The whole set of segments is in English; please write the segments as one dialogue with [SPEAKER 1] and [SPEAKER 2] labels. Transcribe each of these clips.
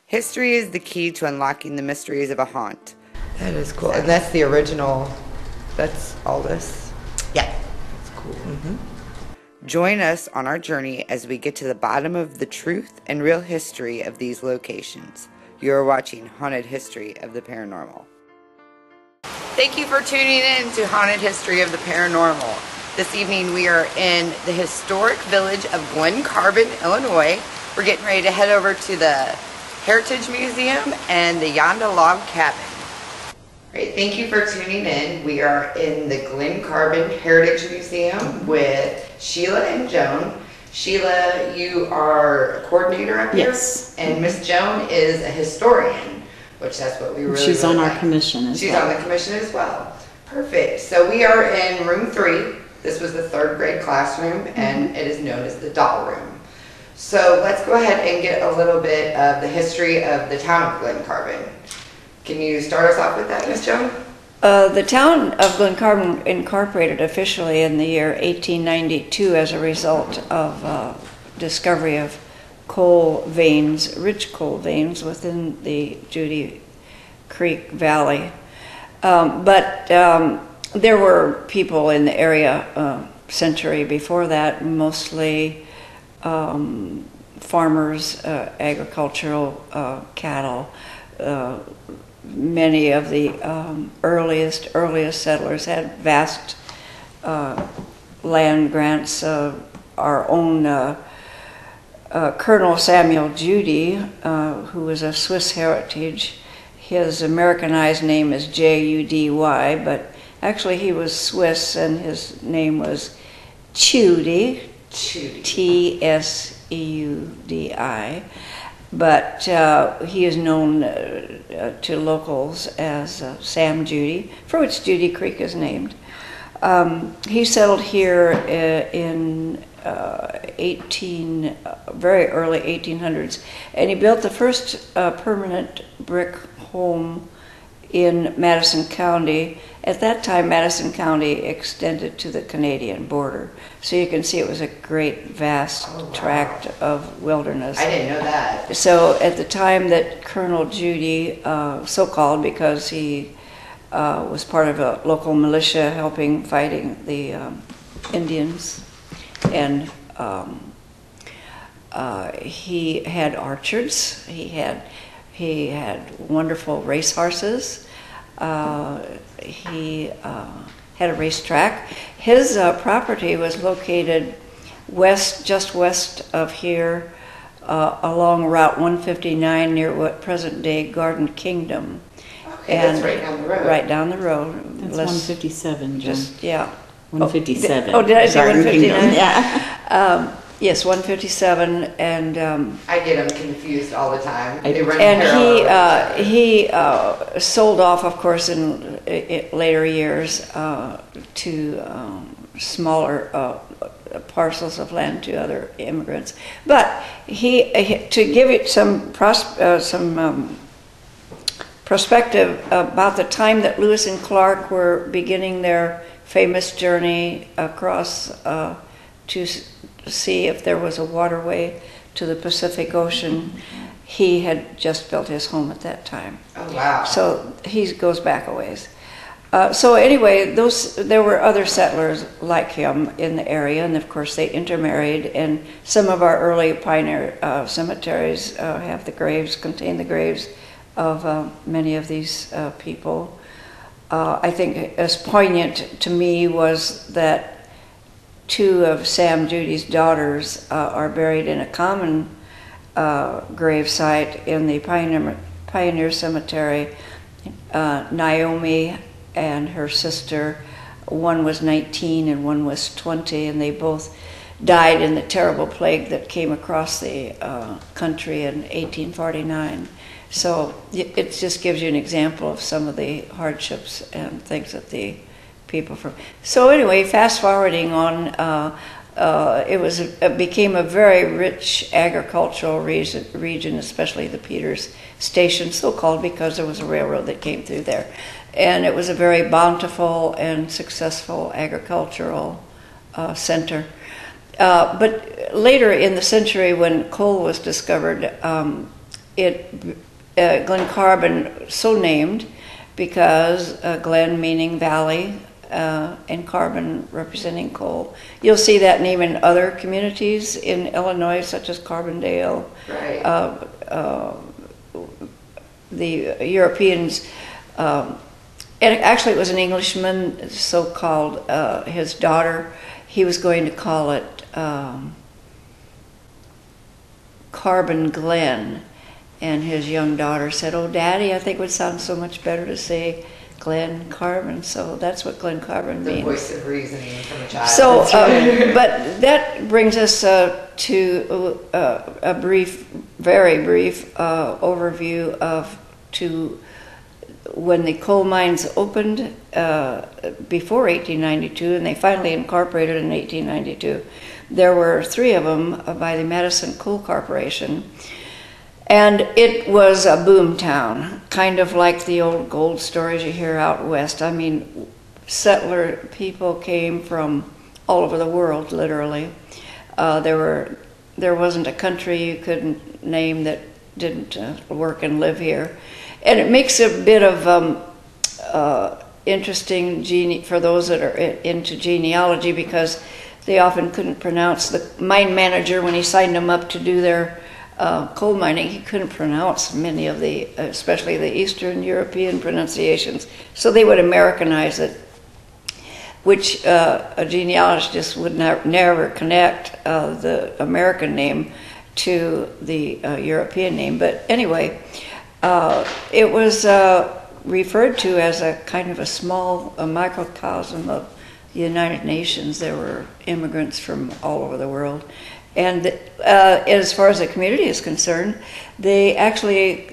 [SPEAKER 1] History is the key to unlocking the mysteries of a haunt. That is cool. And that's the original. That's all this.
[SPEAKER 2] Yeah.
[SPEAKER 1] That's cool. Join us on our journey as we get to the bottom of the truth and real history of these locations. You are watching Haunted History of the Paranormal. Thank you for tuning in to Haunted History of the Paranormal. This evening we are in the historic village of Glen, Illinois. We're getting ready to head over to the Heritage Museum and the Yonda Log Cabin. Great, thank you for tuning in. We are in the Glen Heritage Museum with Sheila and Joan. Sheila, you are a coordinator up here?
[SPEAKER 3] Yes.
[SPEAKER 1] And Miss Joan is a historian, which that's what we really
[SPEAKER 3] She's
[SPEAKER 1] really
[SPEAKER 3] on
[SPEAKER 1] like.
[SPEAKER 3] our commission as
[SPEAKER 1] She's
[SPEAKER 3] well.
[SPEAKER 1] on the commission as well. Perfect. So we are in room 3. This was the 3rd grade classroom, and it is known as the doll room. So let's go ahead and get a little bit of the history of the town of Glen. Can you start us off with that, Miss Joan?
[SPEAKER 4] The town of Glen incorporated officially in the year 1892 as a result of discovery of coal veins, rich coal veins within the Judy Creek Valley. But there were people in the area a century before that, mostly farmers, agricultural, cattle. Many of the earliest settlers had vast land grants. Our own Colonel Samuel Judy, who was of Swiss heritage, his Americanized name is Judy, but actually he was Swiss and his name was Tseudi, Tseudi. But he is known to locals as Sam Judy, for which Judy Creek is named. He settled here in very early 1800s, and he built the first permanent brick home in Madison County. At that time, Madison County extended to the Canadian border. So you can see it was a great, vast tract of wilderness.
[SPEAKER 1] I didn't know that.
[SPEAKER 4] So at the time that Colonel Judy, so-called because he was part of a local militia fighting the Indians, and he had orchards, he had wonderful racehorses. He had a racetrack. His property was located just west of here, along Route 159 near what present-day Garden Kingdom.
[SPEAKER 1] Okay, and that's right down the road.
[SPEAKER 4] Right down the road.
[SPEAKER 3] That's 157, John.
[SPEAKER 4] Yeah.
[SPEAKER 3] 157.
[SPEAKER 4] Oh, did I say 159?
[SPEAKER 3] Yeah.
[SPEAKER 4] Yes, 157, and
[SPEAKER 1] I get them confused all the time.
[SPEAKER 4] he sold off, of course, in later years to smaller parcels of land to other immigrants. But to give it some perspective about the time that Lewis and Clark were beginning their famous journey across to see if there was a waterway to the Pacific Ocean. He had just built his home at that time.
[SPEAKER 1] Oh, wow.
[SPEAKER 4] So he goes back a ways. So anyway, there were other settlers like him in the area, and of course they intermarried, and some of our early pioneer cemeteries contain the graves of many of these people. I think as poignant to me was that 2 of Sam Judy's daughters are buried in a common grave site in the Pioneer Cemetery. Naomi and her sister, one was 19 and one was 20, and they both died in the terrible plague that came across the country in 1849. So it just gives you an example of some of the hardships and things that the people from. So anyway, fast forwarding on, it became a very rich agricultural region, especially the Peters Station, so called because there was a railroad that came through there, and it was a very bountiful and successful agricultural center. But later in the century, when coal was discovered, Glen Carbon, so named because Glen meaning valley, and carbon representing coal. You'll see that name in other communities in Illinois, such as Carbondale.
[SPEAKER 1] Right.
[SPEAKER 4] The Europeans, and actually it was an Englishman, so-called, his daughter, he was going to call it Carbon Glen, and his young daughter said, "Oh, Daddy, I think it would sound so much better to say Glen Carbon," so that's what Glen Carbon
[SPEAKER 1] The
[SPEAKER 4] means.
[SPEAKER 1] voice of reasoning from a child.
[SPEAKER 4] So, but that brings us to a brief, very brief overview of to when the coal mines opened before 1892, and they finally incorporated in 1892. There were 3 of them by the Madison Coal Corporation. And it was a boom town, kind of like the old gold stories you hear out west. I mean, settler people came from all over the world, literally. There wasn't a country you couldn't name that didn't work and live here. And it makes a bit of interesting for those that are into genealogy, because they often couldn't pronounce the mine manager when he signed them up to do their coal mining. He couldn't pronounce many of the, especially the Eastern European pronunciations, so they would Americanize it, which a genealogist would never connect the American name to the European name. But anyway, it was referred to as a kind of a small microcosm of the United Nations. There were immigrants from all over the world. And as far as the community is concerned, they actually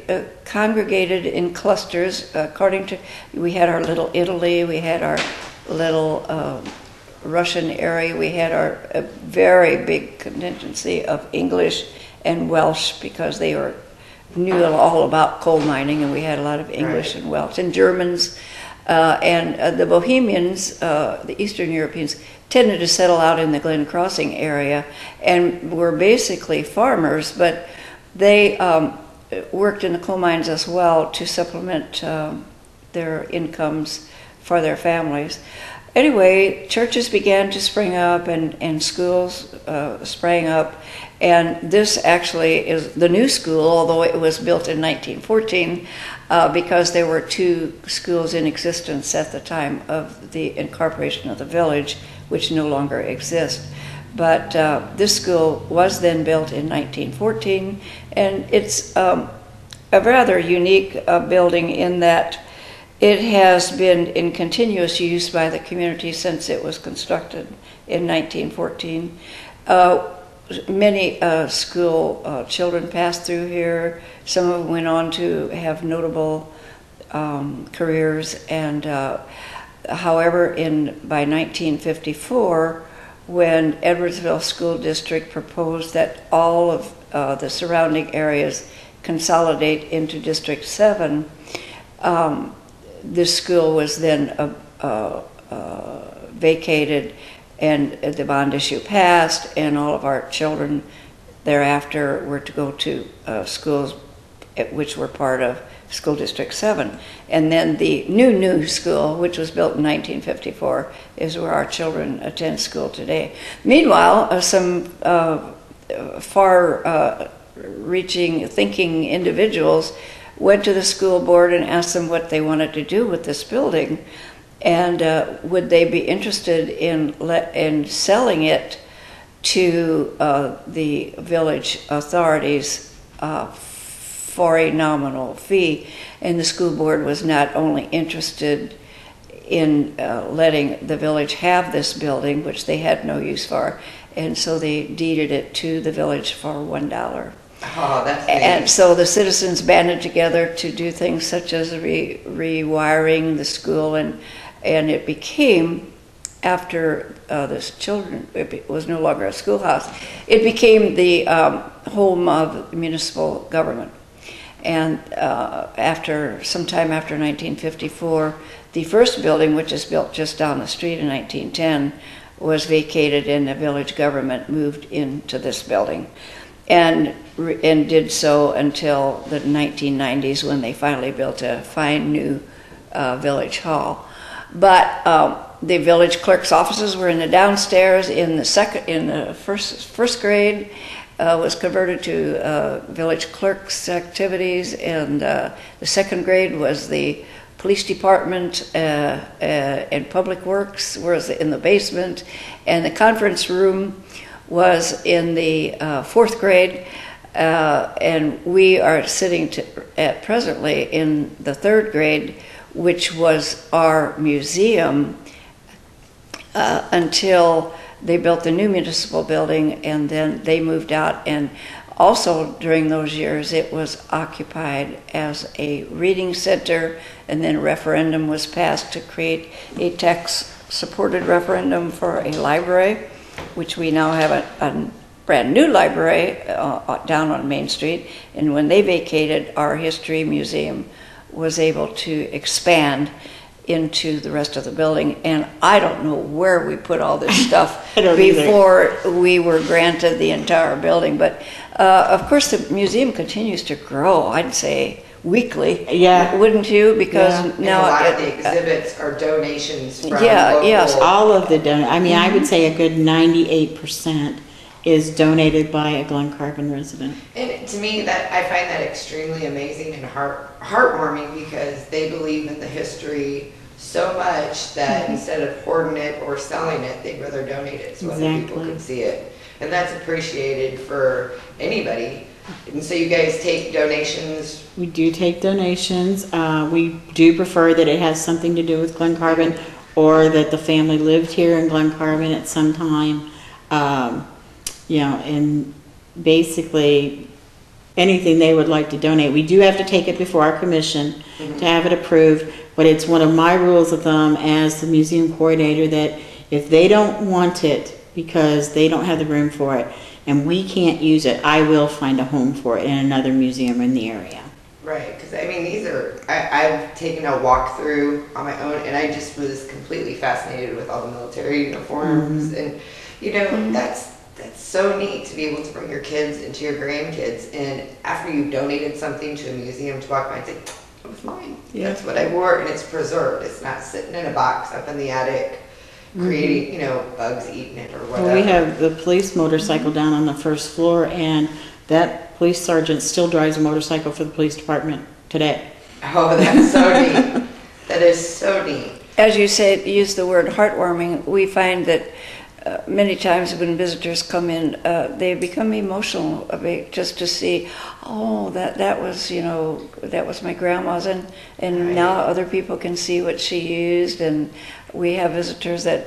[SPEAKER 4] congregated in clusters according to, we had our little Italy, we had our little Russian area, we had our very big contingency of English and Welsh, because they knew all about coal mining, and we had a lot of English and Welsh, and Germans, and the Bohemians, the Eastern Europeans, tended to settle out in the Glen Crossing area and were basically farmers, but they worked in the coal mines as well to supplement their incomes for their families. Anyway, churches began to spring up, and schools sprang up, and this actually is the new school, although it was built in 1914, because there were 2 schools in existence at the time of the incorporation of the village, which no longer exist. But this school was then built in 1914, and it's a rather unique building in that it has been in continuous use by the community since it was constructed in 1914. Many school children passed through here. Some of them went on to have notable careers, and however, by 1954, when Edwardsville School District proposed that all of the surrounding areas consolidate into District 7, this school was then vacated, and the bond issue passed, and all of our children thereafter were to go to schools which were part of School District 7. And then the new school, which was built in 1954, is where our children attend school today. Meanwhile, some far-reaching thinking individuals went to the school board and asked them what they wanted to do with this building, and would they be interested in selling it to the village authorities for a nominal fee. And the school board was not only interested in letting the village have this building, which they had no use for, and so they deeded it to the village for $1.
[SPEAKER 1] Oh, that's neat.
[SPEAKER 4] And so the citizens banded together to do things such as rewiring the school, and it became, after it was no longer a schoolhouse, it became the home of municipal government. And sometime after 1954, the first building, which is built just down the street in 1910, was vacated, and the village government moved into this building. and did so until the 1990s when they finally built a fine new village hall. But the village clerk's offices were in the downstairs. In the first grade, was converted to village clerk's activities, and the second grade was the police department and public works was in the basement, and the conference room was in the fourth grade, and we are sitting at presently in the third grade, which was our museum until they built the new municipal building, and then they moved out. And also during those years, it was occupied as a reading center, and then a referendum was passed to create a tax-supported referendum for a library, which we now have a brand new library down on Main Street. And when they vacated, our history museum was able to expand into the rest of the building, and I don't know where we put all this stuff before we were granted the entire building. But of course, the museum continues to grow. I'd say weekly, wouldn't you? Because now
[SPEAKER 1] and a lot of the exhibits are donations from local.
[SPEAKER 3] Yes, all of the I mean, I would say a good 98% is donated by a Glen Carbon resident.
[SPEAKER 1] And to me, that I find that extremely amazing and heartwarming, because they believe in the history so much that instead of hoarding it or selling it, they'd rather donate it so other people can see it. And that's appreciated for anybody. And so you guys take donations?
[SPEAKER 3] We do take donations. We do prefer that it has something to do with Glen Carbon, or that the family lived here in Glen Carbon at some time. You know, and basically anything they would like to donate. We do have to take it before our commission to have it approved, but it's one of my rules of thumb as the museum coordinator that if they don't want it because they don't have the room for it and we can't use it, I will find a home for it in another museum in the area.
[SPEAKER 1] Right, because I mean, these are, I've taken a walk through on my own, and I just was completely fascinated with all the military uniforms, and you know, that's so neat to be able to bring your kids into your grandkids, and after you've donated something to a museum, to walk by and say, it was mine. That's what I wore, and it's preserved. It's not sitting in a box up in the attic creating, you know, bugs eating it or whatever.
[SPEAKER 3] Well, we have the police motorcycle down on the first floor, and that police sergeant still drives a motorcycle for the police department today.
[SPEAKER 1] Oh, that's so neat. That is so neat.
[SPEAKER 4] As you say, use the word heartwarming, we find that many times when visitors come in, they become emotional just to see, oh, that was, you know, that was my grandma's, and now other people can see what she used. And we have visitors that,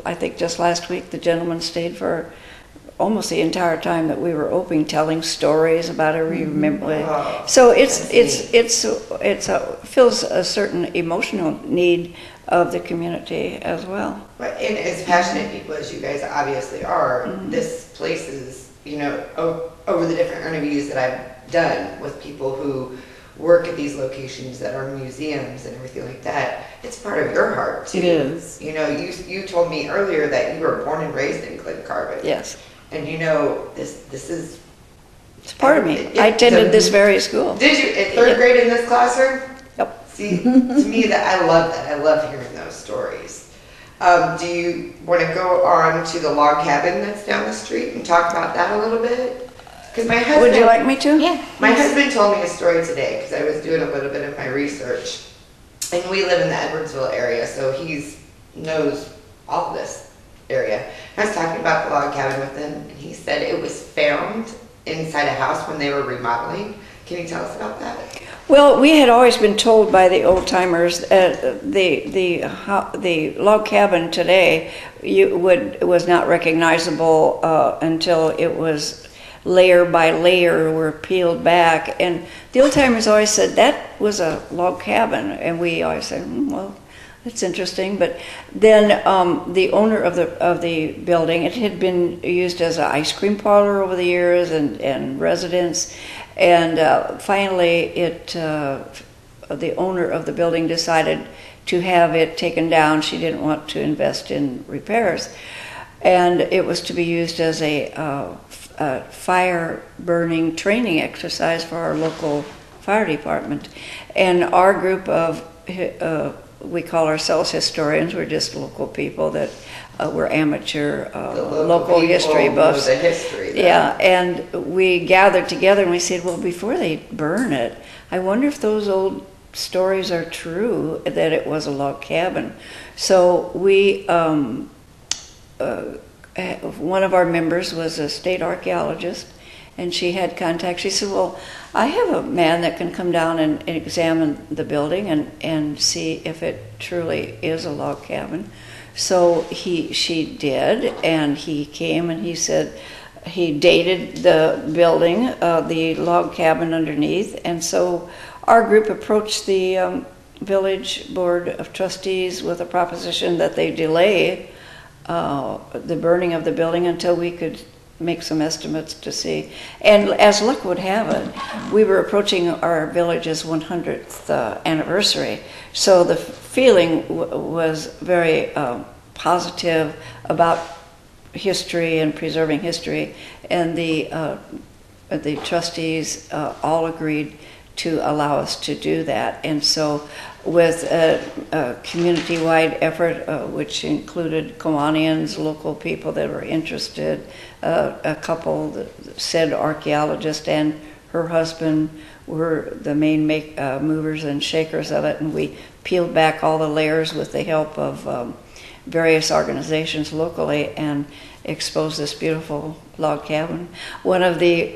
[SPEAKER 4] I think just last week, the gentleman stayed for almost the entire time that we were open, telling stories about her. Remember, so it fills a certain emotional need of the community as well.
[SPEAKER 1] But and as passionate people as you guys obviously are, this place is, you know, over the different interviews that I've done with people who work at these locations that are museums and everything like that, it's part of your heart too.
[SPEAKER 3] It is.
[SPEAKER 1] You know, you told me earlier that you were born and raised in Glen Carbon.
[SPEAKER 4] Yes.
[SPEAKER 1] And you know, this is...
[SPEAKER 4] It's part of me. I attended this very school.
[SPEAKER 1] Did you? At third grade in this classroom?
[SPEAKER 4] Yep.
[SPEAKER 1] See, to me, I love that. I love hearing those stories. Do you want to go on to the log cabin that's down the street and talk about that a little bit? Because my husband...
[SPEAKER 4] Would you like me to?
[SPEAKER 3] Yeah.
[SPEAKER 1] My husband told me a story today because I was doing a little bit of my research. And we live in the Edwardsville area, so he knows all of this area. I was talking about the log cabin with him, and he said it was found inside a house when they were remodeling. Can you tell us about that?
[SPEAKER 4] Well, we had always been told by the old timers the log cabin today was not recognizable until it was layer by layer were peeled back, and the old timers always said that was a log cabin, and we always said, well, that's interesting. But then the owner of the building, it had been used as an ice cream parlor over the years and residence, and finally the owner of the building decided to have it taken down. She didn't want to invest in repairs, and it was to be used as a a fire burning training exercise for our local fire department. And our group of, we call ourselves historians, we're just local people that we're amateur local history buffs.
[SPEAKER 1] The history,
[SPEAKER 4] yeah, and we gathered together and we said, well, before they burn it, I wonder if those old stories are true, that it was a log cabin. So we, one of our members was a state archaeologist, and she had contact. She said, well, I have a man that can come down and examine the building and see if it truly is a log cabin. So she did, and he came and he said, he dated the building, the log cabin underneath, and so our group approached the village board of trustees with a proposition that they delay the burning of the building until we could make some estimates to see. And as luck would have it, we were approaching our village's 100th anniversary, so the feeling was very positive about history and preserving history, and the trustees all agreed to allow us to do that. And so with a community-wide effort, which included Kawanians, local people that were interested, a couple, said archaeologist and her husband were the main movers and shakers of it, and we peeled back all the layers with the help of various organizations locally and exposed this beautiful log cabin. One of the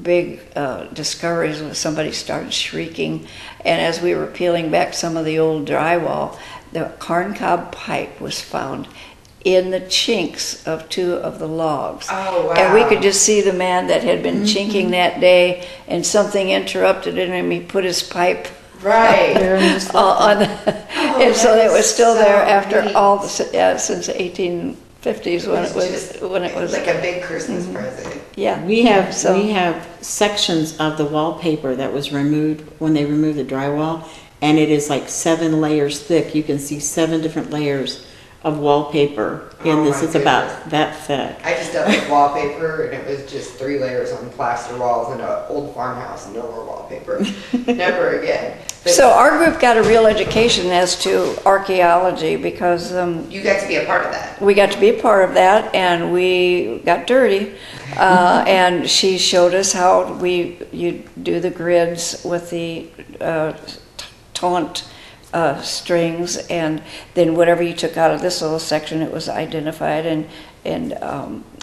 [SPEAKER 4] big discoveries was somebody started shrieking, and as we were peeling back some of the old drywall, the corncob pipe was found in the chinks of two of the logs.
[SPEAKER 1] Oh, wow.
[SPEAKER 4] And we could just see the man that had been chinking that day, and something interrupted it, and he put his pipe
[SPEAKER 1] right
[SPEAKER 4] on and so it was still there after neat. All the, since the 1850s when it was
[SPEAKER 1] like a big Christmas present.
[SPEAKER 4] Yeah,
[SPEAKER 3] we have sections of the wallpaper that was removed when they removed the drywall, and it is like 7 layers thick. You can see 7 different layers of wallpaper in this. It's about that thick.
[SPEAKER 1] I just dealt with wallpaper, and it was just 3 layers on plaster walls in an old farmhouse. No more wallpaper. Never again. But
[SPEAKER 4] so our group got a real education as to archaeology because
[SPEAKER 1] you got to be a part of that.
[SPEAKER 4] We got to be a part of that, and we got dirty. And she showed us how you do the grids with the taunt strings, and then whatever you took out of this little section, it was identified, and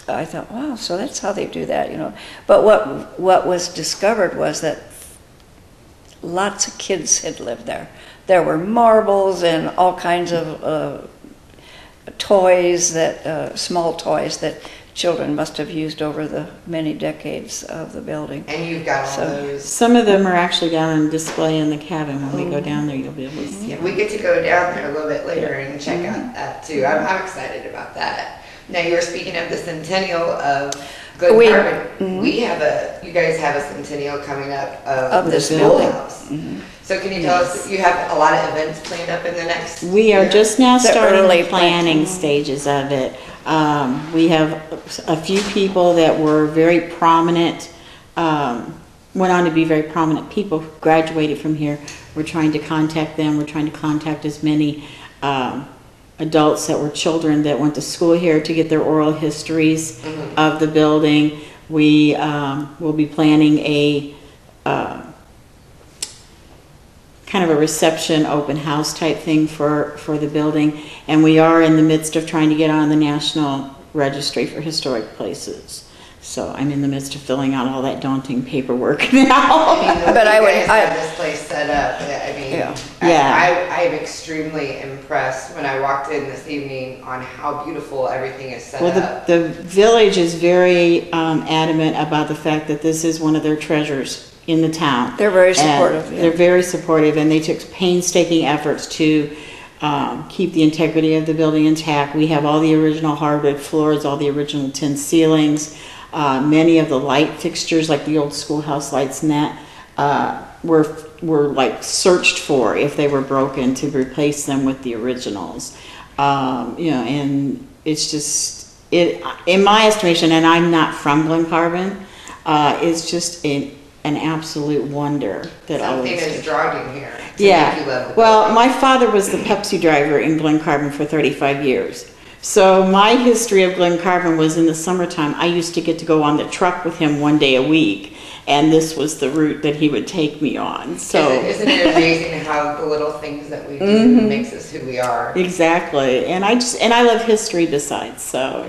[SPEAKER 4] I thought, wow, so that's how they do that, you know. But what was discovered was that lots of kids had lived there. There were marbles and all kinds of toys that small toys that children must have used over the many decades of the building.
[SPEAKER 1] And you've got all those.
[SPEAKER 3] Some of them are actually down on display in the cabin. When we go down there, you'll be able to see.
[SPEAKER 1] Yeah, we get to go down there a little bit later and check out that too. I'm excited about that. Now you're speaking of the centennial of Glen Carbon. You guys have a centennial coming up of the schoolhouse. So can you tell us, you have a lot of events planned up in the next
[SPEAKER 3] We are
[SPEAKER 1] year?
[SPEAKER 3] just now starting
[SPEAKER 4] early
[SPEAKER 3] the planning stages of it. We have a few people that were very prominent, went on to be very prominent people who graduated from here. We're trying to contact them. We're trying to contact as many adults that were children that went to school here to get their oral histories of the building. We will be planning a kind of a reception, open house type thing for the building, and we are in the midst of trying to get on the National Registry for Historic Places. So I'm in the midst of filling out all that daunting paperwork now.
[SPEAKER 1] But I would have this place set up. I mean, I am extremely impressed when I walked in this evening on how beautiful everything is set up.
[SPEAKER 3] The village is very adamant about the fact that this is one of their treasures in the town.
[SPEAKER 4] They're very supportive.
[SPEAKER 3] They're very supportive, and they took painstaking efforts to keep the integrity of the building intact. We have all the original hardwood floors, all the original tin ceilings. Many of the light fixtures, like the old schoolhouse lights and that, were like searched for if they were broken to replace them with the originals. You know, and it's just in my estimation, and I'm not from Glen Carbon, is just an absolute wonder that
[SPEAKER 1] Something is drawn in here.
[SPEAKER 3] Yeah.
[SPEAKER 1] Make you love the
[SPEAKER 3] Well,
[SPEAKER 1] building.
[SPEAKER 3] my father was the Pepsi driver in Glen Carbon for 35 years. So my history of Glen Carbon was in the summertime. I used to get to go on the truck with him one day a week, and this was the route that he would take me on. So
[SPEAKER 1] Isn't it amazing how the little things that we do makes us who we are?
[SPEAKER 3] exactly, and I love history besides. So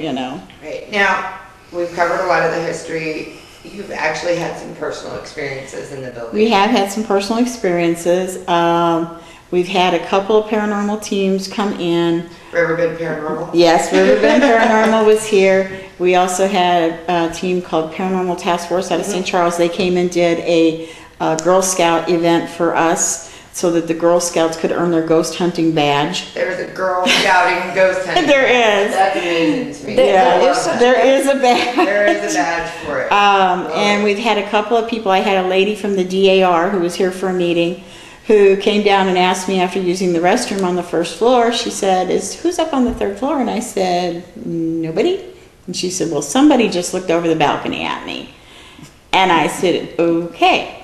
[SPEAKER 1] Right. Now, we've covered a lot of the history. You've actually had some personal experiences in the building.
[SPEAKER 3] we have had some personal experiences. We've had a couple of paranormal teams come in.
[SPEAKER 1] Riverbend Paranormal?
[SPEAKER 3] Yes, Riverbend Paranormal was here. We also had a team called Paranormal Task Force out of St. Charles. They came and did a Girl Scout event for us so that the Girl Scouts could earn their ghost hunting badge.
[SPEAKER 1] There's a Girl Scouting ghost hunting.
[SPEAKER 3] There is.
[SPEAKER 1] That's amazing to me.
[SPEAKER 3] There is a badge.
[SPEAKER 1] There is a badge for it.
[SPEAKER 3] And we've had a couple of people. I had a lady from the DAR who was here for a meeting who came down and asked me after using the restroom on the first floor. She said, who's up on the third floor? And I said, nobody. And she said, well, somebody just looked over the balcony at me. And I said, okay.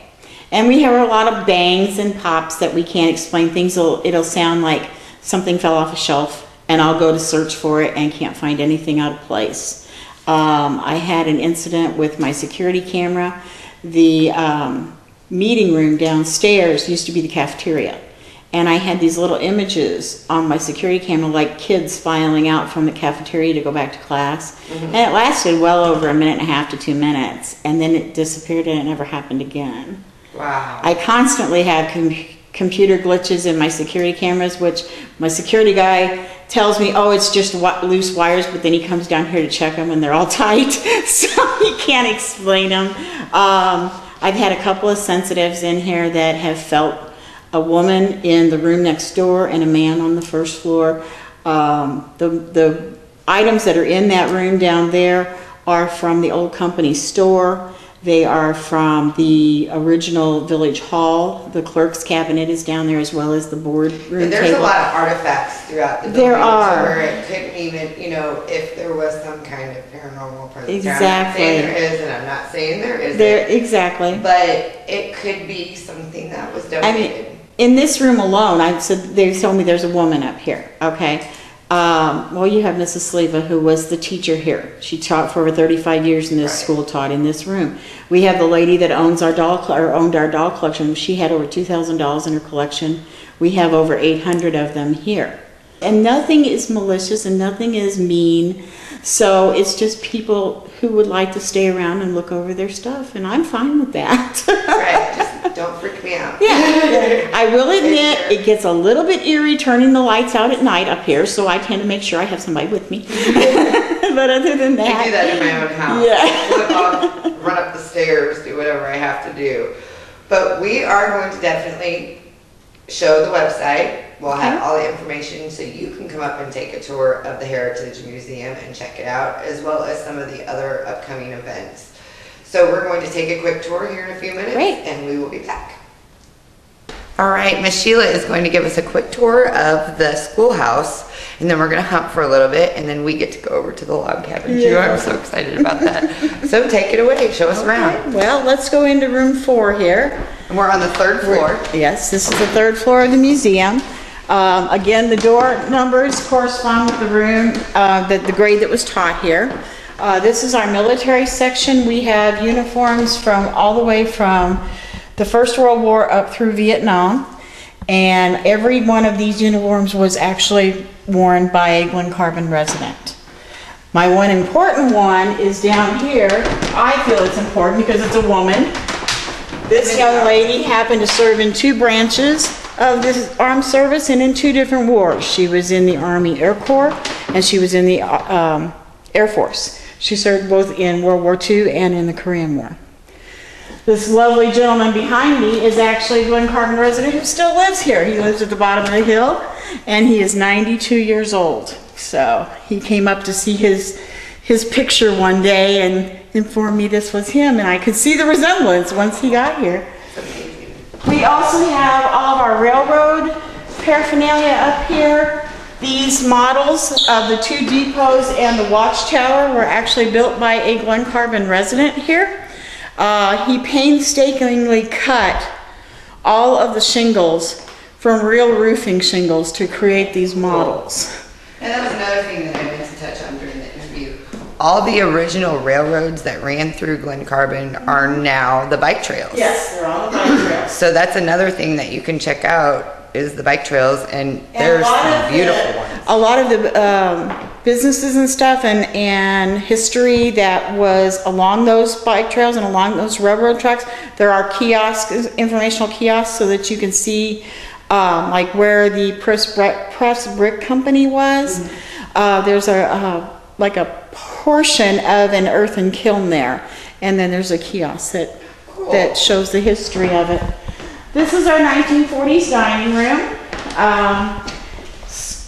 [SPEAKER 3] And we have a lot of bangs and pops that we can't explain. It'll sound like something fell off a shelf, and I'll go to search for it and can't find anything out of place. I had an incident with my security camera. The meeting room downstairs used to be the cafeteria, and I had these little images on my security camera like kids filing out from the cafeteria to go back to class, and it lasted well over 1.5 to 2 minutes, and then it disappeared and it never happened again.
[SPEAKER 1] Wow.
[SPEAKER 3] I constantly have computer glitches in my security cameras, which my security guy tells me, oh, it's just loose wires, but then he comes down here to check them and they're all tight, so he can't explain them. I've had a couple of sensitives in here that have felt a woman in the room next door and a man on the first floor. The items that are in that room down there are from the old company store. They are from the original village hall. The clerk's cabinet is down there as well as the boardroom table.
[SPEAKER 1] And there's a lot of artifacts throughout the building.
[SPEAKER 3] There are.
[SPEAKER 1] Where it couldn't even, if there was some kind of paranormal presence.
[SPEAKER 3] Exactly.
[SPEAKER 1] I'm not saying there is, and I'm not saying there isn't.
[SPEAKER 3] Exactly.
[SPEAKER 1] But it could be something that was donated.
[SPEAKER 3] In this room alone, they told me there's a woman up here, okay? Well, you have Mrs. Sleva, who was the teacher here. She taught for over 35 years in this school, taught in this room. We have the lady that owned our doll collection. She had over $2,000 in her collection. We have over 800 of them here. And nothing is malicious and nothing is mean. So it's just people who would like to stay around and look over their stuff, and I'm fine with that.
[SPEAKER 1] Right, just don't freak me out.
[SPEAKER 3] Yeah, I will admit it gets a little bit eerie turning the lights out at night up here, so I tend to make sure I have somebody with me. But other than that,
[SPEAKER 1] I do that in my own house.
[SPEAKER 3] Yeah.
[SPEAKER 1] Flip off, run up the stairs, do whatever I have to do. But we are going to definitely show the website. We'll have all the information so you can come up and take a tour of the Heritage Museum and check it out, as well as some of the other upcoming events. So we're going to take a quick tour here in a few minutes, and we will be back. All right, Miss Sheila is going to give us a quick tour of the schoolhouse, and then we're going to hunt for a little bit, and then we get to go over to the log cabin too. I'm so excited about that. So take it away, show us around.
[SPEAKER 3] Well, let's go into room 4 here.
[SPEAKER 1] And we're on the 3rd floor.
[SPEAKER 3] Yes, this is the 3rd floor of the museum. Again, the door numbers correspond with the room, the grade that was taught here. This is our military section. We have uniforms from all the way from the First World War up through Vietnam, and every one of these uniforms was actually worn by a Glen Carbon resident. My one important one is down here. I feel it's important because it's a woman. This young lady happened to serve in 2 branches of the armed service and in 2 different wars. She was in the Army Air Corps and she was in the Air Force. She served both in World War II and in the Korean War. This lovely gentleman behind me is actually a Glen Carbon resident who still lives here. He lives at the bottom of the hill, and he is 92 years old. So he came up to see his picture one day and informed me this was him, and I could see the resemblance once he got here. We also have all of our railroad paraphernalia up here. These models of the 2 depots and the watchtower were actually built by a Glen Carbon resident here. He painstakingly cut all of the shingles from real roofing shingles to create these models.
[SPEAKER 1] And that was another thing that I meant to touch on during the interview. All the original railroads that ran through Glen Carbon are now the bike trails.
[SPEAKER 3] Yes, they're all the bike trails.
[SPEAKER 1] So that's another thing that you can check out is the bike trails, and there's some beautiful ones.
[SPEAKER 3] A lot of the businesses and stuff and history that was along those bike trails and along those railroad tracks, there are kiosks, informational kiosks, so that you can see like where the press brick company was. There's like a portion of an earthen kiln there, and then there's a kiosk that shows the history of it. This is our 1940s dining room.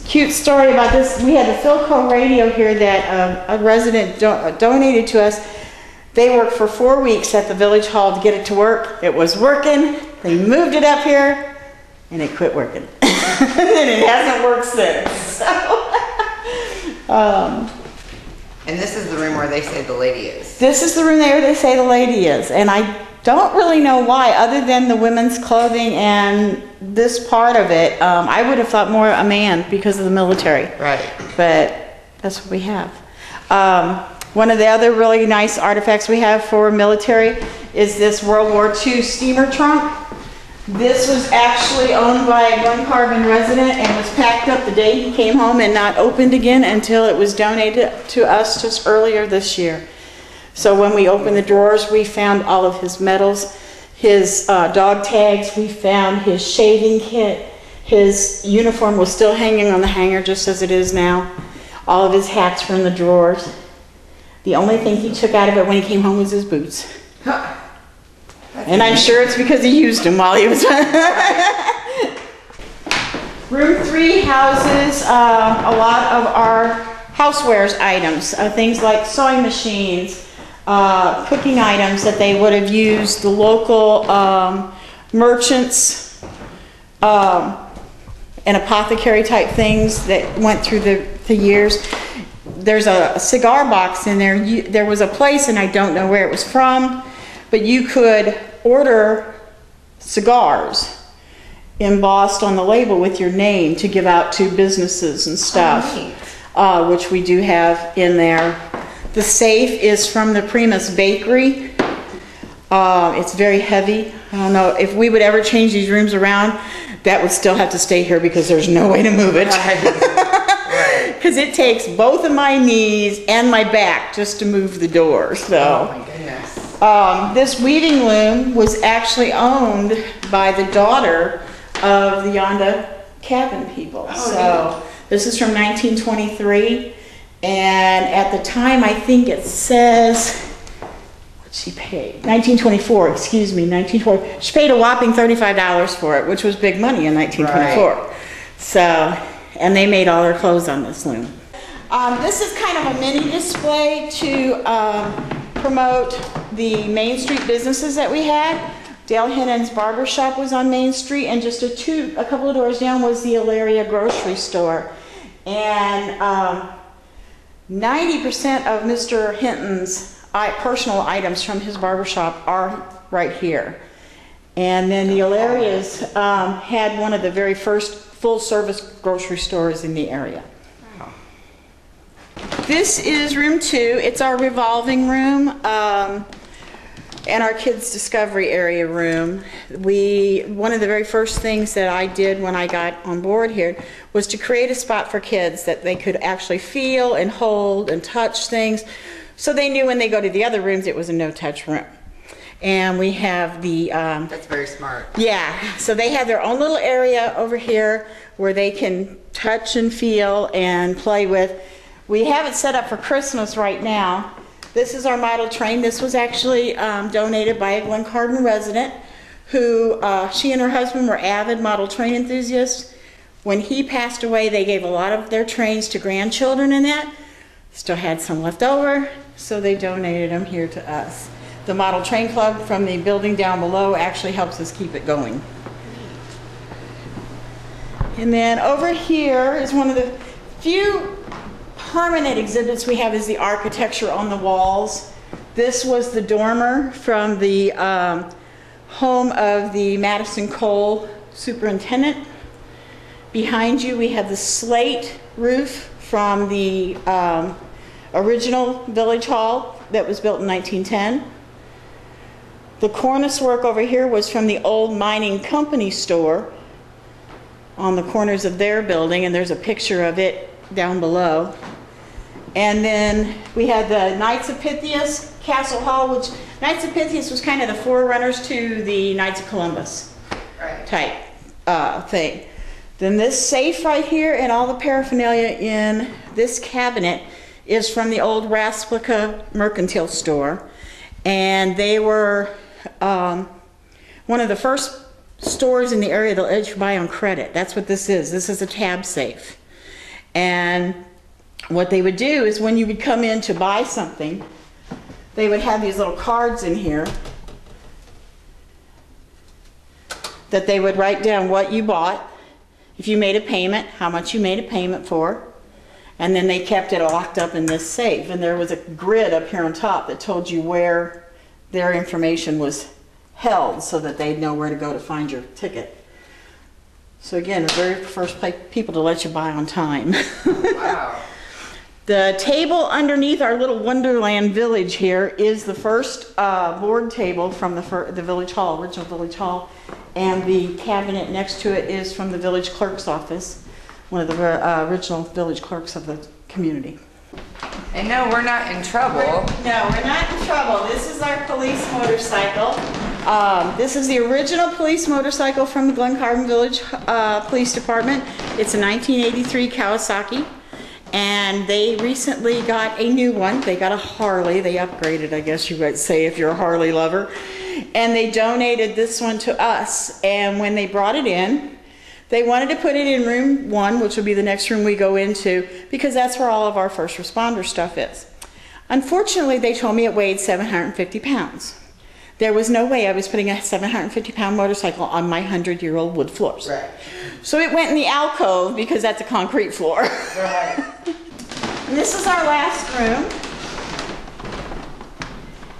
[SPEAKER 3] Cute story about this. We had the Philco radio here that a resident donated to us. They worked for 4 weeks at the village hall to get it to work. It was working. They moved it up here, and it quit working. And it hasn't worked since. So,
[SPEAKER 1] and this is the room where they say the lady is.
[SPEAKER 3] this is the room where they say the lady is, and I don't really know why, other than the women's clothing and this part of it. I would have thought more a man because of the military.
[SPEAKER 1] Right.
[SPEAKER 3] But that's what we have. One of the other really nice artifacts we have for military is this World War II steamer trunk. This was actually owned by a Glen Carbon resident and was packed up the day he came home and not opened again until it was donated to us just earlier this year. So when we opened the drawers, we found all of his medals, his dog tags, we found his shaving kit, his uniform was still hanging on the hanger just as it is now, all of his hats were in the drawers. The only thing he took out of it when he came home was his boots. And I'm sure it's because he used them while he was... Room 3 houses a lot of our housewares items, things like sewing machines, cooking items that they would have used, the local merchants and apothecary type things that went through the years. There's a cigar box in there. There was a place, and I don't know where it was from, but you could order cigars embossed on the label with your name to give out to businesses and stuff, which we do have in there. The safe is from the Primus Bakery. It's very heavy. I don't know if we would ever change these rooms around, that would still have to stay here because there's no way to move it. Because it takes both of my knees and my back just to move the door. So.
[SPEAKER 1] Oh my goodness.
[SPEAKER 3] This weaving loom was actually owned by the daughter of the Yonda cabin people. So this is from 1923, and at the time I think it says, what she paid? 1924, excuse me, 1924. She paid a whopping $35 for it, which was big money in 1924. Right. So, and they made all their clothes on this loom. This is kind of a mini display to promote the Main Street businesses that we had. Dale Hennon's barber shop was on Main Street, and just a couple of doors down was the Ilaria grocery store. And 90% of Mr. Hinton's personal items from his barber shop are right here. And then the Ilarias had one of the very first full-service grocery stores in the area. This is room 2. It's our revolving room and our kids' discovery area room. One of the very first things that I did when I got on board here was to create a spot for kids that they could actually feel and hold and touch things, so they knew when they go to the other rooms it was a no-touch room. And we have the...
[SPEAKER 1] That's very smart.
[SPEAKER 3] Yeah, so they have their own little area over here where they can touch and feel and play with. We have it set up for Christmas right now. This is our model train. This was actually donated by a Glen Carbon resident who, she and her husband were avid model train enthusiasts. When he passed away, they gave a lot of their trains to grandchildren and that. Still had some left over, so they donated them here to us. The model train club from the building down below actually helps us keep it going. And then over here is one of the few permanent exhibits we have is the architecture on the walls. This was the dormer from the home of the Madison Cole superintendent. Behind you we have the slate roof from the original village hall that was built in 1910. The cornice work over here was from the old mining company store on the corners of their building, and there's a picture of it down below. And then we had the Knights of Pythias Castle Hall, which Knights of Pythias was kind of the forerunners to the Knights of Columbus type thing. Then this safe right here and all the paraphernalia in this cabinet is from the old Rasplica Mercantile Store. And they were one of the first stores in the area that let you buy on credit. That's what this is. This is a tab safe. And what they would do is when you would come in to buy something, they would have these little cards in here that they would write down what you bought, if you made a payment, how much you made a payment for, and then they kept it locked up in this safe. And there was a grid up here on top that told you where their information was held so that they'd know where to go to find your ticket. So again, the very first people to let you buy on time.
[SPEAKER 1] Wow.
[SPEAKER 3] The table underneath our little Wonderland village here is the first board table from the village hall, original village hall, and the cabinet next to it is from the village clerk's office, one of the original village clerks of the community.
[SPEAKER 1] And no, we're not in trouble.
[SPEAKER 3] No, we're not in trouble. This is our police motorcycle. This is the original police motorcycle from the Glen Carbon Village Police Department. It's a 1983 Kawasaki. And they recently got a new one. They got a Harley. They upgraded, I guess you would say, if you're a Harley lover. And they donated this one to us. And when they brought it in, they wanted to put it in room 1, which will be the next room we go into, because that's where all of our first responder stuff is. Unfortunately, they told me it weighed 750 pounds. There was no way I was putting a 750-pound motorcycle on my 100-year-old wood floors.
[SPEAKER 1] Right.
[SPEAKER 3] So it went in the alcove because that's a concrete floor.
[SPEAKER 1] Right.
[SPEAKER 3] And this is our last room.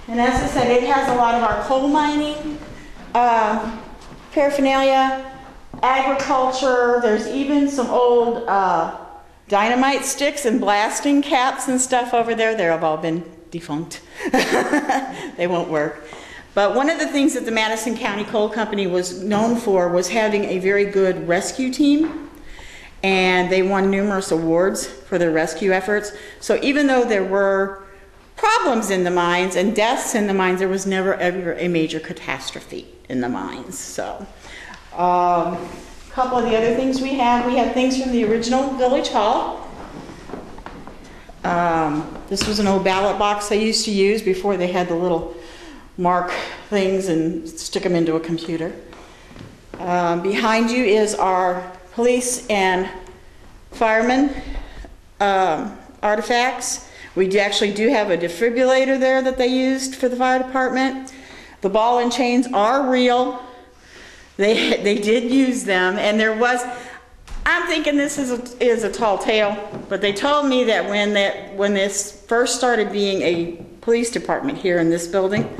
[SPEAKER 3] And as I said, it has a lot of our coal mining paraphernalia, agriculture. There's even some old dynamite sticks and blasting caps and stuff over there. They have all been defunct. They won't work. But one of the things that the Madison County Coal Company was known for was having a very good rescue team. And they won numerous awards for their rescue efforts. So even though there were problems in the mines and deaths in the mines, there was never ever a major catastrophe in the mines. So a couple of the other things we have things from the original village hall. This was an old ballot box they used to use before they had the little mark things and stick them into a computer. Behind you is our police and firemen artifacts. We actually do have a defibrillator there that they used for the fire department. The ball and chains are real. They did use them, and there was, I'm thinking this is a tall tale, but they told me that when this first started being a police department here in this building,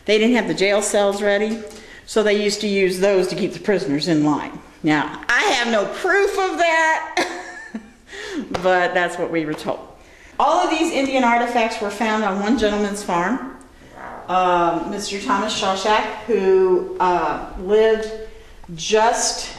[SPEAKER 3] they didn't have the jail cells ready, so they used to use those to keep the prisoners in line. Now, I have no proof of that, but that's what we were told. All of these Indian artifacts were found on one gentleman's farm, Mr. Thomas Shawshack, who lived just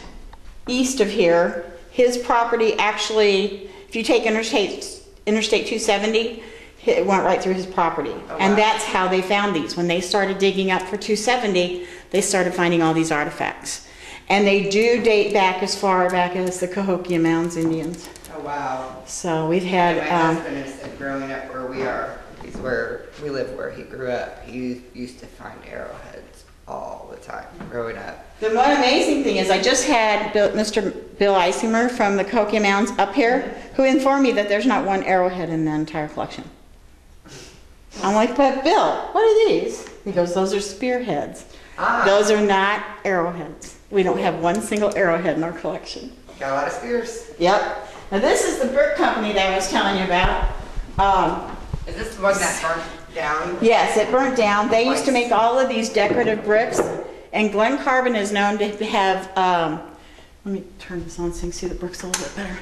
[SPEAKER 3] east of here. His property actually, if you take Interstate 270, it went right through his property. Oh, wow. And that's how they found these. When they started digging up for 270, they started finding all these artifacts. And they do date back as far back as the Cahokia Mounds Indians.
[SPEAKER 1] Oh, wow.
[SPEAKER 3] So we've had...
[SPEAKER 1] my husband has said growing up where we are, where he grew up, he used to find arrowheads all the time growing up.
[SPEAKER 3] The one amazing thing is I just had Mr. Bill Isimer from the Cahokia Mounds up here, who informed me that there's not one arrowhead in the entire collection. I'm like, but Bill, what are these? He goes, those are spearheads. Those are not arrowheads. We don't have one single arrowhead in our collection.
[SPEAKER 1] Got a lot of stairs.
[SPEAKER 3] Yep. Now this is the brick company that I was telling you about.
[SPEAKER 1] Is this the one that burnt down?
[SPEAKER 3] Yes, it burnt down. They used to make all of these decorative bricks, and Glen Carbon is known to have, let me turn this on so you can see the bricks a little bit better,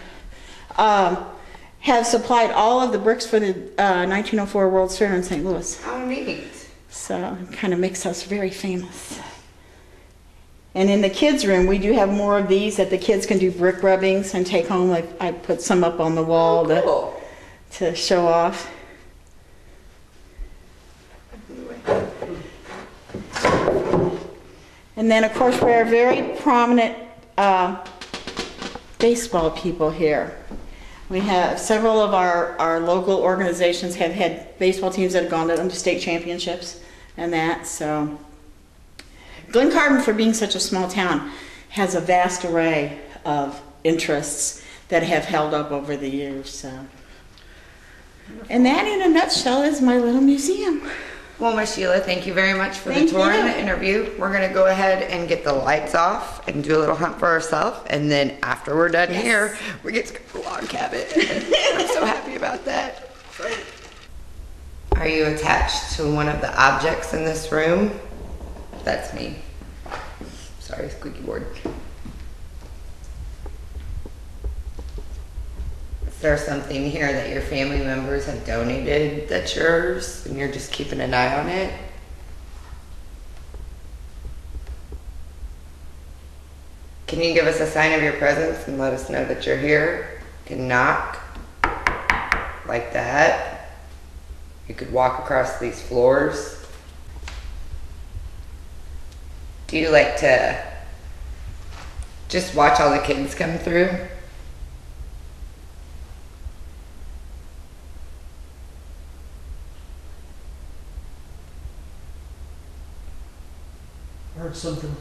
[SPEAKER 3] have supplied all of the bricks for the 1904 World's Fair in St. Louis.
[SPEAKER 1] How neat.
[SPEAKER 3] So it kind of makes us very famous. And in the kids' room, we do have more of these that the kids can do brick rubbings and take home. Like I put some up on the wall to show off. And then, of course, we're very prominent baseball people here. We have several of our local organizations have had baseball teams that have gone to state championships and that. So Glen Carbon, for being such a small town, has a vast array of interests that have held up over the years. So. And that, in a nutshell, is my little museum.
[SPEAKER 1] Well, Miss Sheila, thank you very much for the tour and the interview. We're going to go ahead and get the lights off and do a little hunt for ourselves. And then after we're done here, we get to go to the log cabin. I'm so happy about that. Are you attached to one of the objects in this room? That's me. Sorry, squeaky board. Is there something here that your family members have donated that's yours and you're just keeping an eye on it? Can you give us a sign of your presence and let us know that you're here? You can knock like that. You could walk across these floors. Do you like to just watch all the kids come through?
[SPEAKER 2] I heard something.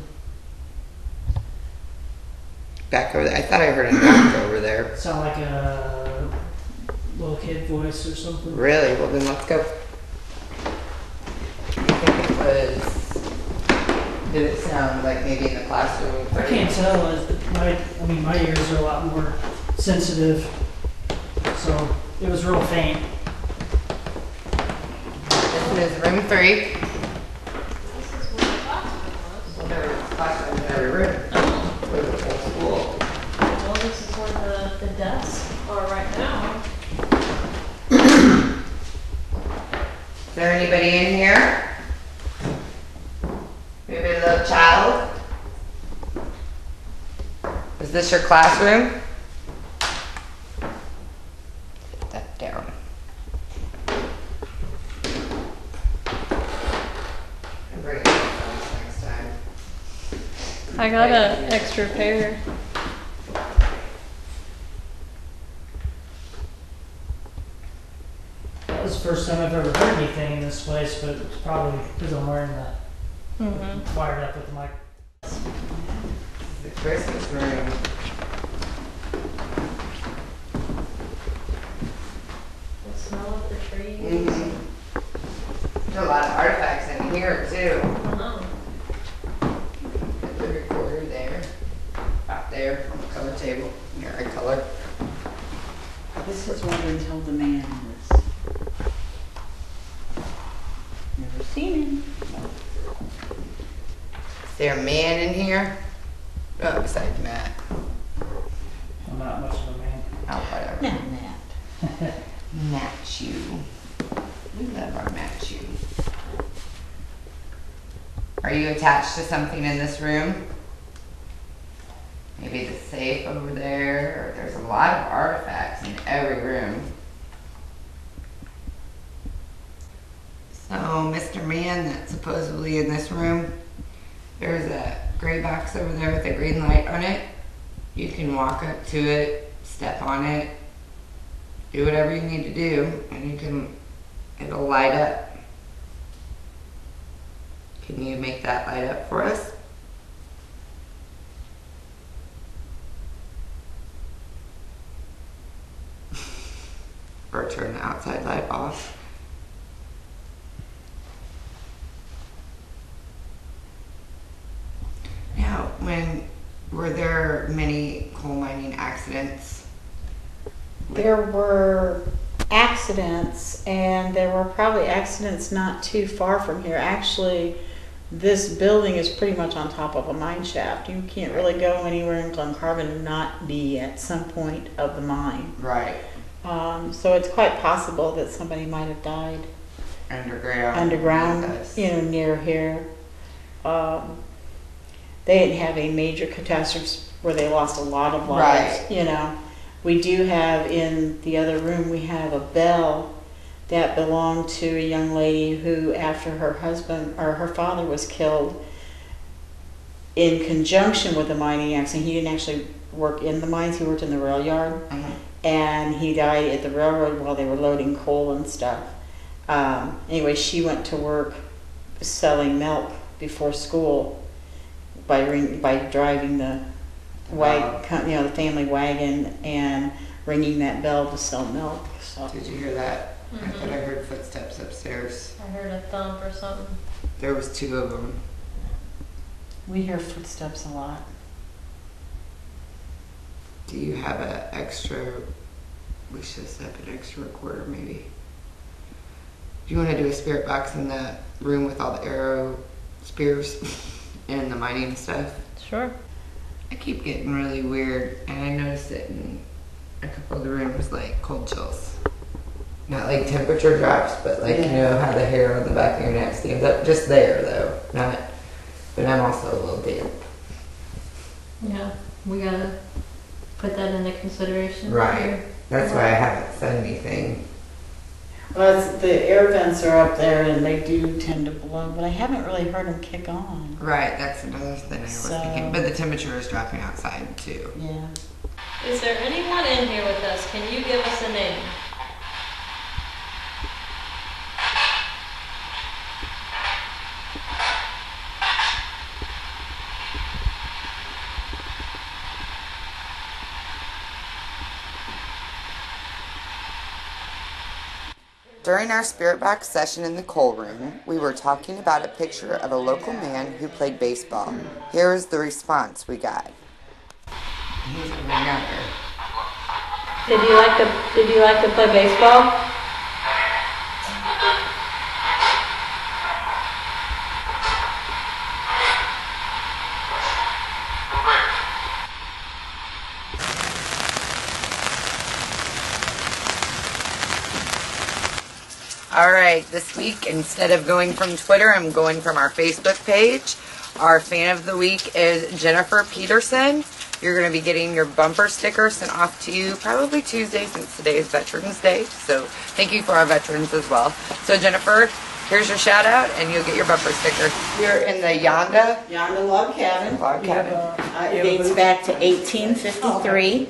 [SPEAKER 1] Back over there. I thought I heard a knock over there.
[SPEAKER 2] Sound like a little kid voice or something.
[SPEAKER 1] Really? Well, then let's go. I think it was. Did it sound like maybe in the classroom?
[SPEAKER 2] I can't tell. My ears are a lot more sensitive, so it was real faint.
[SPEAKER 1] This is room 3. Classroom in every room. For the whole school.
[SPEAKER 5] Well, this is where the desks are right now.
[SPEAKER 1] Is there anybody in here? Maybe a little child? Is this your classroom? Put that down. And bring it next time.
[SPEAKER 5] I got an extra pair.
[SPEAKER 2] That was the first time I've ever heard anything in this place, but it's probably because I'm wearing the wired up with the mic.
[SPEAKER 1] The Christmas room.
[SPEAKER 5] The smell of the trees.
[SPEAKER 1] There's a lot of artifacts in here too.
[SPEAKER 5] Uh-huh.
[SPEAKER 1] Put the recorder there. Out there on the color table. Here, I color.
[SPEAKER 3] This is what Until the Man is. Never seen him.
[SPEAKER 1] Is there a man in here? Oh, besides Matt.
[SPEAKER 2] I'm not much of a man.
[SPEAKER 1] Oh, whatever.
[SPEAKER 3] Not that.
[SPEAKER 1] Matthew. We love our Matthew. Are you attached to something in this room? Maybe the safe over there. There's a lot of artifacts in every room. So, Mr. Man that's supposedly in this room, there's a gray box over there with a green light on it. You can walk up to it, step on it, do whatever you need to do, and it'll light up. Can you make that light up for us? Or turn the outside light off. Now, when Were there many coal mining accidents?
[SPEAKER 3] There were accidents, and there were probably accidents not too far from here. Actually, this building is pretty much on top of a mine shaft. You can't really go anywhere in Glen Carbon and not be at some point of the mine.
[SPEAKER 1] Right.
[SPEAKER 3] So it's quite possible that somebody might have died underground, you know, near here. They didn't have a major catastrophe where they lost a lot of lives,
[SPEAKER 1] Right.
[SPEAKER 3] you know. We do have in the other room, we have a bell that belonged to a young lady who, after her husband or her father was killed in conjunction with a mining accident, he didn't actually work in the mines, he worked in the rail yard, and he died at the railroad while they were loading coal and stuff. Anyway, she went to work selling milk before school by driving the you know, the family wagon and ringing that bell to sell milk. So.
[SPEAKER 1] Did you hear that? I thought I heard footsteps upstairs.
[SPEAKER 5] I heard a thump or something.
[SPEAKER 1] There was 2 of them.
[SPEAKER 3] We hear footsteps a lot.
[SPEAKER 1] Do you have an extra? We should set up an extra recorder, maybe. Do you want to do a spirit box in the room with all the arrow spears and the mining stuff?
[SPEAKER 5] Sure.
[SPEAKER 1] I keep getting really weird, and I noticed it in a couple of the rooms, like cold chills. Not like temperature drops, but like, you know, how the hair on the back of your neck stands up. Just there, though. Not, but I'm also a little damp.
[SPEAKER 5] Yeah, we gotta put that into consideration.
[SPEAKER 1] Right. That's why I haven't said anything.
[SPEAKER 3] Well, the air vents are up there and they do tend to blow, but I haven't really heard them kick on.
[SPEAKER 1] Right, that's another thing I was thinking. But the temperature is dropping outside, too.
[SPEAKER 3] Yeah.
[SPEAKER 5] Is there anyone in here with us? Can you give us a name?
[SPEAKER 1] During our spirit box session in the coal room, we were talking about a picture of a local man who played baseball. Here is the response we got. He's even younger.
[SPEAKER 5] Did you like to play baseball?
[SPEAKER 1] All right, this week, instead of going from Twitter, I'm going from our Facebook page. Our fan of the week is Jennifer Peterson. You're going to be getting your bumper sticker sent off to you probably Tuesday, since today is Veterans Day. So thank you for our veterans as well. So Jennifer, here's your shout out, and you'll get your bumper sticker. You're in the Yonda
[SPEAKER 3] Log Cabin.
[SPEAKER 1] Log Cabin.
[SPEAKER 3] It dates back to 1853.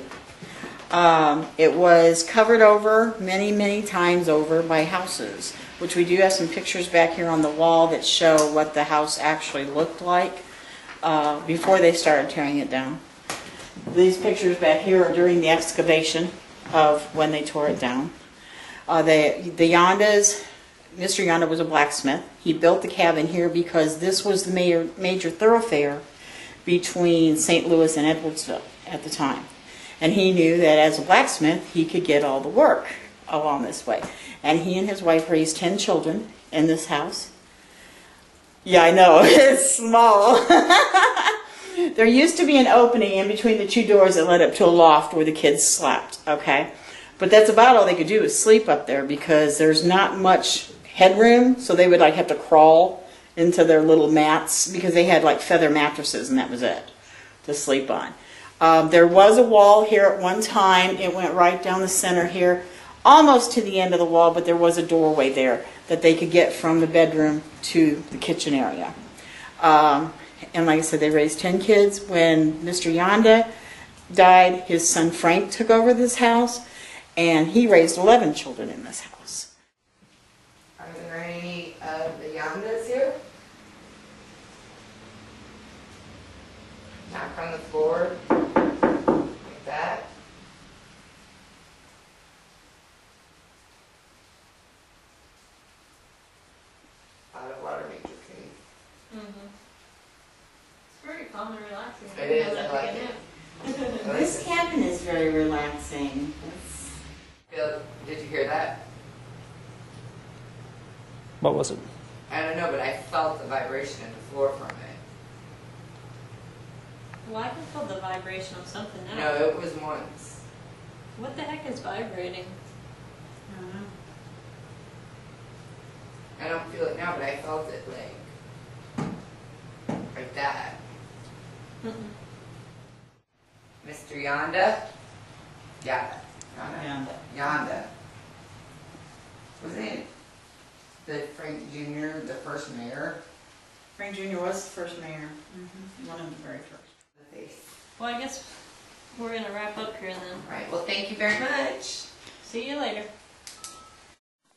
[SPEAKER 3] It was covered over many times over by houses, which we do have some pictures back here on the wall that show what the house actually looked like before they started tearing it down. These pictures back here are during the excavation of when they tore it down. The Yondas, Mr. Yonda was a blacksmith. He built the cabin here because this was the major thoroughfare between St. Louis and Edwardsville at the time. And he knew that as a blacksmith, he could get all the work along this way. And he and his wife raised 10 children in this house. Yeah, I know, it's small. There used to be an opening in between the 2 doors that led up to a loft where the kids slept, okay? But that's about all they could do is sleep up there because there's not much headroom, so they would like have to crawl into their little mats because they had like feather mattresses and that was it to sleep on. There was a wall here at one time. It went right down the center here, almost to the end of the wall, but there was a doorway there that they could get from the bedroom to the kitchen area. And like I said, they raised 10 kids. When Mr. Yonda died, his son Frank took over this house, and he raised 11 children in this house.
[SPEAKER 1] Are there any of the Yondas here? Knock on the floor. Like that. A lot of water matrixing.
[SPEAKER 5] It's very calm and relaxing. relaxing.
[SPEAKER 1] It is, I
[SPEAKER 5] I'll
[SPEAKER 1] like
[SPEAKER 5] take a
[SPEAKER 1] it.
[SPEAKER 5] nap.
[SPEAKER 3] This cabin is very relaxing.
[SPEAKER 1] Did you hear that?
[SPEAKER 2] What was it?
[SPEAKER 1] I don't know, but I felt the vibration in the floor from it.
[SPEAKER 5] Well, I can feel the vibration of something now.
[SPEAKER 1] No, it was once.
[SPEAKER 5] What the heck is vibrating?
[SPEAKER 3] I don't know.
[SPEAKER 1] I don't feel it now, but I felt it like that.
[SPEAKER 5] Mm-mm.
[SPEAKER 1] Mr. Yonda? Yonda. Yonda. Wasn't it the Frank Jr., the first mayor?
[SPEAKER 3] Frank Jr. was the first mayor. One of the very first.
[SPEAKER 1] The face.
[SPEAKER 5] Well, I guess we're gonna wrap up here then.
[SPEAKER 1] All right, well, thank you very much.
[SPEAKER 5] See you later.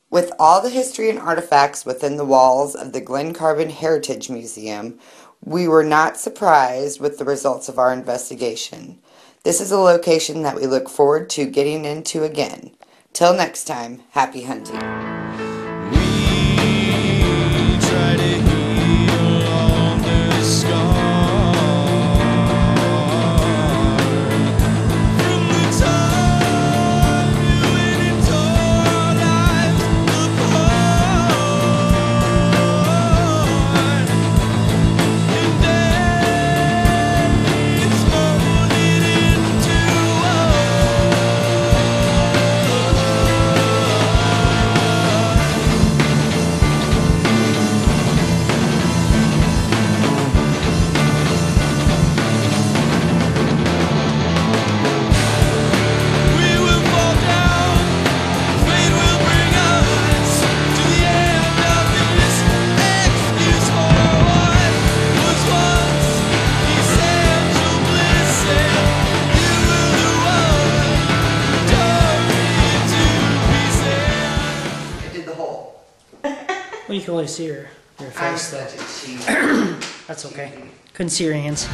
[SPEAKER 1] With all the history and artifacts within the walls of the Glen Carbon Heritage Museum, we were not surprised with the results of our investigation. This is a location that we look forward to getting into again. Till next time, happy hunting.
[SPEAKER 6] Try to heal all the scars from the time you went and tore our lives apart, and then it's molded into we will fall down, fate will bring us to the end of this excuse for what was once essential bliss, and you will do what tore into pieces.
[SPEAKER 1] I did the whole.
[SPEAKER 2] Well, you can only see your
[SPEAKER 1] I'm
[SPEAKER 2] face though.
[SPEAKER 1] such a cheat.
[SPEAKER 2] That's okay. Couldn't see your hands.